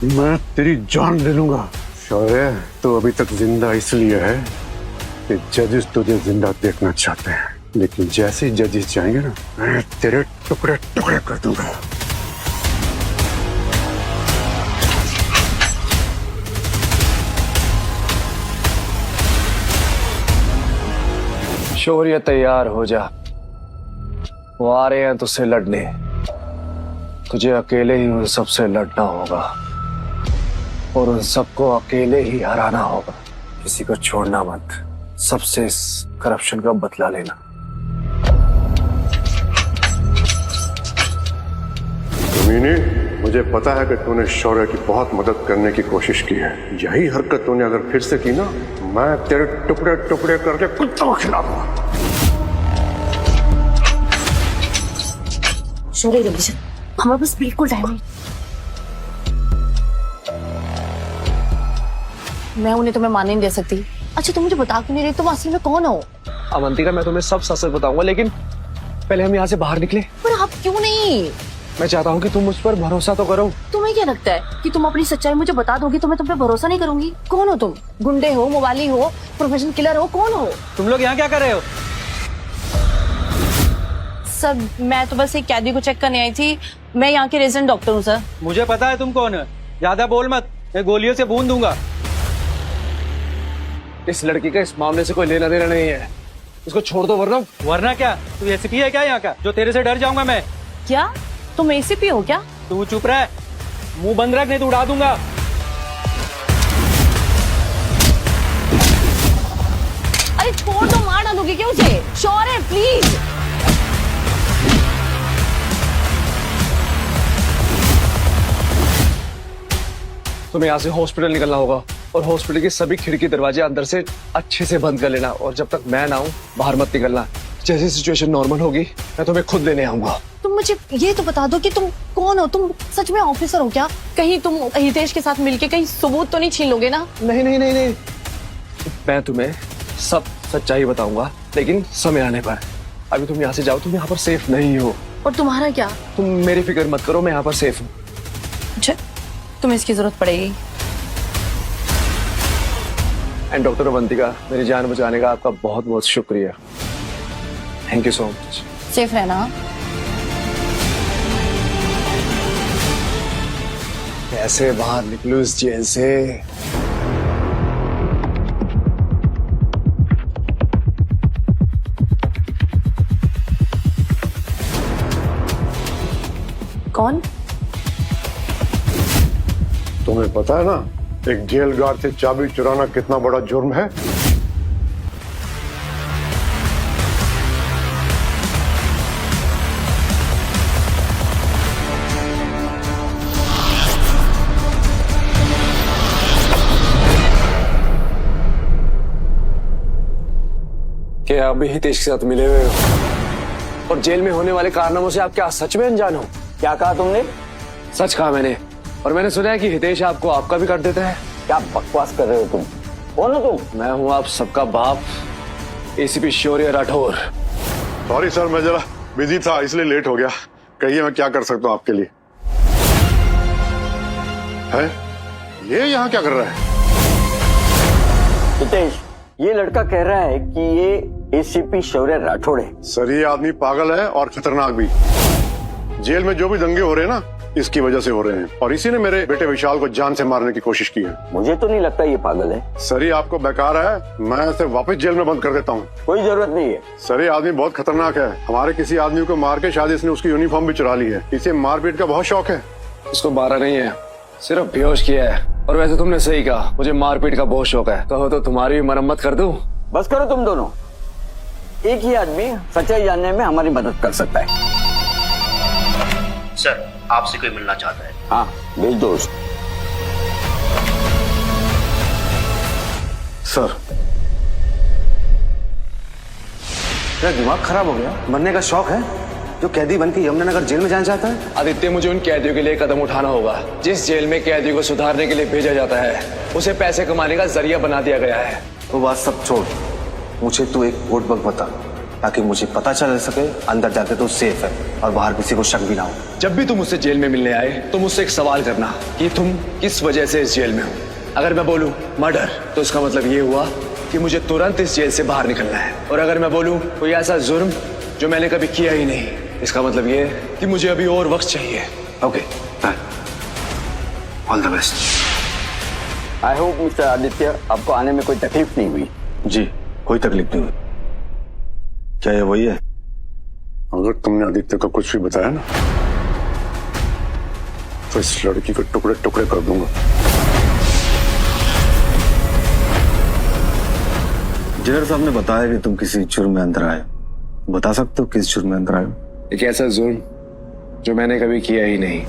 मैं तेरी जान ले लूंगा। शौर्य, तो अभी तक जिंदा इसलिए है कि जजेस तुझे जिंदा देखना चाहते हैं, लेकिन जैसे ही जजेस जाएंगे ना, मैं तेरे टुकड़े टुकड़े कर दूंगा। शौर्य, तैयार हो जा, वो आ रहे हैं तुझसे लड़ने। तुझे अकेले ही उन सबसे लड़ना होगा और उन सबको अकेले ही हराना होगा। किसी को छोड़ना मत, सबसे इस करप्शन का बदला लेना। जमीनी, मुझे पता है कि तूने शौर्य की बहुत मदद करने की कोशिश की है। यही हरकत तूने अगर फिर से की ना, मैं तेरे टुकड़े टुकड़े करके कुत्तों को खिलाऊंगा। शौर्य, जल्दी चल, हमारे पास बिल्कुल टाइम नहीं। मैं उन्हें तुम्हें मानने नहीं दे सकती। अच्छा, तुम मुझे बता क्यों नहीं रही तुम असल में कौन हो? अवंतिका, मैं तुम्हें सब सच बताऊंगा, लेकिन पहले हम यहाँ से बाहर निकले। पर आप क्यों नहीं? मैं चाहता हूँ कि तुम मुझ पर भरोसा तो करो। तुम्हें क्या लगता है कि तुम अपनी सच्चाई मुझे बता दोगी तो मैं तुम पे भरोसा नहीं करूंगी? कौन हो तुम? गुंडे हो, मोबाइली हो, प्रोफेशनल किलर हो, कौन हो? तुम लोग यहाँ क्या कर रहे हो? सर, मैं तो बस एक कैदी को चेक करने आई थी। मैं यहाँ के रेजिडेंट डॉक्टर हूँ सर। मुझे पता है तुम कौन हो। ज्यादा बोल मत, मैं गोलियों से भून दूंगा। इस लड़की का इस मामले से कोई लेना देना नहीं है, इसको छोड़ दो, वरना क्या? तू एसीपी है क्या यहाँ का, जो तेरे से डर जाऊंगा मैं? क्या तुम एसीपी हो क्या? तू चुप रह, मुंह बंद रख, नहीं तो उड़ा दूंगा। अरे छोड़ दो, मार डालोगे क्या उसे? शौर्य, प्लीज। तुम्हें यहाँ से हॉस्पिटल निकलना होगा और हॉस्पिटल के सभी खिड़की दरवाजे अंदर से अच्छे से बंद कर लेना, और जब तक मैं ना हूँ बाहर मत निकलना। जैसी सिचुएशन नॉर्मल होगी मैं तुम्हें खुद लेने आऊंगा। तुम मुझे ये तो बता दो कि तुम कौन हो? तुम सच में ऑफिसर हो क्या? कहीं तुम हितेश के साथ मिलके कहीं सबूत तो नहीं छीन लोगे ना? नहीं नहीं नहीं नहीं, मैं तुम्हें सब सच्चाई बताऊंगा, लेकिन समय आने पर। अभी तुम यहाँ से जाओ, तुम यहाँ पर सेफ नहीं हो। और तुम्हारा क्या? तुम मेरी फिक्र मत करो, मैं यहाँ पर सेफ हूँ। अच्छा, तुम्हें इसकी जरूरत पड़ेगी। एंड डॉक्टर अवंतिका, मेरी जान बचाने का आपका बहुत बहुत शुक्रिया। Thank you so much. Safe रहना। कैसे बाहर निकलूं इस जेल से? कौन? तुम्हें पता है ना, एक जेल गार्ड से चाबी चुराना कितना बड़ा जुर्म है? क्या आप भी हितेश के साथ मिले हुए हो? और जेल में होने वाले कारनामों से आप क्या सच में अनजान हो? क्या कहा तुमने? सच कहा मैंने, और मैंने सुना है कि हितेश आपको आपका भी कर देता है। क्या बकवास कर रहे हो तुम? कौन हो तुम? मैं हूँ आप सबका बाप, एसीपी शौर्य राठौर। सॉरी सर, मैं जरा बिजी था इसलिए लेट हो गया। कहिए मैं क्या कर सकता हूँ आपके लिए? है ये यहाँ क्या कर रहा है? हितेश, ये लड़का कह रहा है कि ये एसीपी शौर्य राठौड़ है। सर, ये आदमी पागल है और खतरनाक भी। जेल में जो भी दंगे हो रहे हैं ना, इसकी वजह से हो रहे हैं, और इसी ने मेरे बेटे विशाल को जान से मारने की कोशिश की है। मुझे तो नहीं लगता ये पागल है। सर, ये आपको बेकार है, मैं इसे वापस जेल में बंद कर देता हूँ। कोई जरूरत नहीं है। सर, ये आदमी बहुत खतरनाक है। हमारे किसी आदमी को मार के शायद इसने उसकी यूनिफॉर्म भी चुरा ली है। इसे मारपीट का बहुत शौक है। उसको मारा नहीं है, सिर्फ बेहोश किया है। और वैसे तुमने सही कहा, मुझे मारपीट का बहुत शौक है। कहो तो तुम्हारी भी मरम्मत कर दूं? बस करो तुम दोनों। एक ही आदमी सच्चाई जानने में हमारी मदद कर सकता है। सर, आपसे कोई मिलना चाहता है। हाँ, भेज दो। सर, मेरा दिमाग खराब हो गया। मरने का शौक है जो कैदी बन के यमुनानगर जेल में जाना चाहता है? आदित्य, मुझे उन कैदियों के लिए कदम उठाना होगा। जिस जेल में कैदियों को सुधारने के लिए भेजा जाता है, उसे पैसे कमाने का जरिया बना दिया गया है। वो बात सब छोड़, मुझे तू एक कोड बुक बता ताकि मुझे पता चल सके अंदर जाके तो सेफ है और बाहर किसी को शक भी ना हो। जब भी तुम मुझसे जेल में मिलने आए तो मुझसे एक सवाल करना कि तुम किस वजह से इस जेल में हो। अगर मैं बोलूं मर्डर तो इसका मतलब ये हुआ कि मुझे तुरंत इस जेल से बाहर निकलना है, और अगर मैं बोलूं कोई ऐसा जुर्म जो मैंने कभी किया ही नहीं, इसका मतलब ये है कि मुझे अभी और वक्त चाहिए। Okay, all the best. I hope mister Aditya आपको आने में कोई तकलीफ नहीं हुई। जी, कोई तकलीफ नहीं हुई। क्या ये वही है? अगर तुमने आदित्य को कुछ भी बताया ना तो इस लड़की को टुकड़े टुकड़े कर दूंगा। जेलर साहब ने बताया कि तुम किसी जुर्म में अंदर आए, बता सकते हो किस जुर्म में अंदर आए? एक ऐसा जुर्म जो मैंने कभी किया ही नहीं।